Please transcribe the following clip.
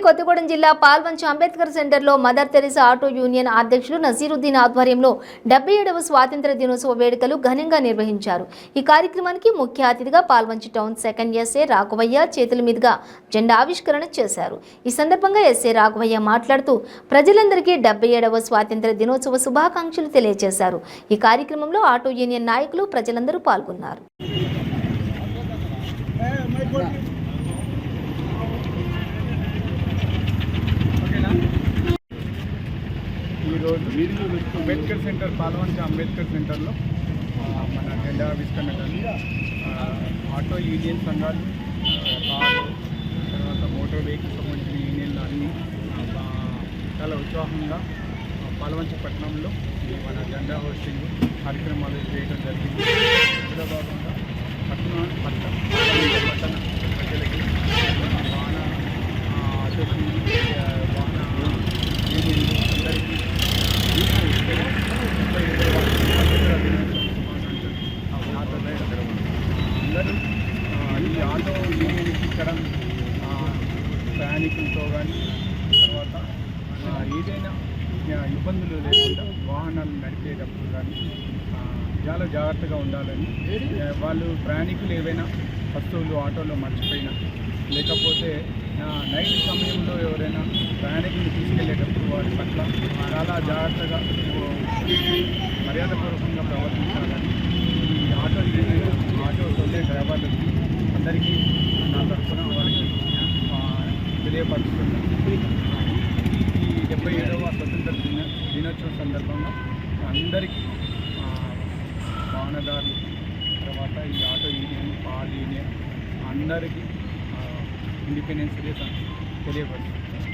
కొత్తగూడెం జిల్లా పాల్వంచ అంబేద్కర్ సెంటర్లో mother Teresa auto union అధ్యక్షులు నజీరుద్దీన్ ఆధ్వర్యంలో 77వ స్వాతంత్ర దినోత్సవ వేడుకలు ఘనంగా నిర్వహించారు। ఈ కార్యక్రమానికి ముఖ్య అతిథిగా Palvancha town second SA Raghavaiah చేతుల మీదుగా జెండా ఆవిష్కరణ చేశారు। ఈ సందర్భంగా ఎస్ఏ రాఘవయ్య మాట్లాడుతూ ప్రజలందరికీ 77వ స్వాతంత్ర దినోత్సవ శుభాకాంక్షలు తెలియజేశారు। ఈ కార్యక్రమంలో ఆటో యూనియన్ నాయకులు ప్రజలందరూ పాల్గొన్నారు। ఈరోజు అంబేద్కర్ సెంటర్ పాల్వంచ అంబేద్కర్ సెంటర్లో మన జెండా ఆవిష్కరణ ఆటో యూనియన్ సంఘాలు కారు తర్వాత మోటార్ వెహికల్ సంబంధించిన యూనియన్లు అన్నీ చాలా ఉత్సాహంగా పాల్వంచ పట్టణంలో మన జెండా హోస్టింగ్ కార్యక్రమాలు చేయడం జరిగింది। ఇందులో భాగంగా పట్టణ ప్రజలకి వాహన వాహన యూనియన్లు అందరికీ అందరూ ఈ ఆటో యూనియన్కి ఇక్కడ ప్రయాణికులతో కానీ తర్వాత ఏదైనా ఇబ్బందులు లేకుండా వాహనాలు నడిపేటప్పుడు కానీ చాలా జాగ్రత్తగా ఉండాలని వాళ్ళు ప్రయాణికులు ఏవైనా వస్తువులు ఆటోలో మర్చిపోయినా లేకపోతే నైట్ సమయంలో ఎవరైనా ప్రయాణికులు తీసుకెళ్లేటప్పుడు వారి పట్ల చాలా జాగ్రత్తగా మర్యాదపూర్వకంగా ప్రవర్తించాలని ఈ ఆటో తోలే డ్రైవర్లకి అందరికీ నా తరఫున వాళ్ళకి తెలియపరుస్తున్నాను। ఈ 77వ స్వతంత్ర దినోత్సవం సందర్భంగా అందరికీ వాహనదారులు తర్వాత ఈ ఆటో యూనియన్ పాల్ యూనియన్ అందరికీ ఇండిపెండెన్స్ డే తెలియపరుస్తుంది।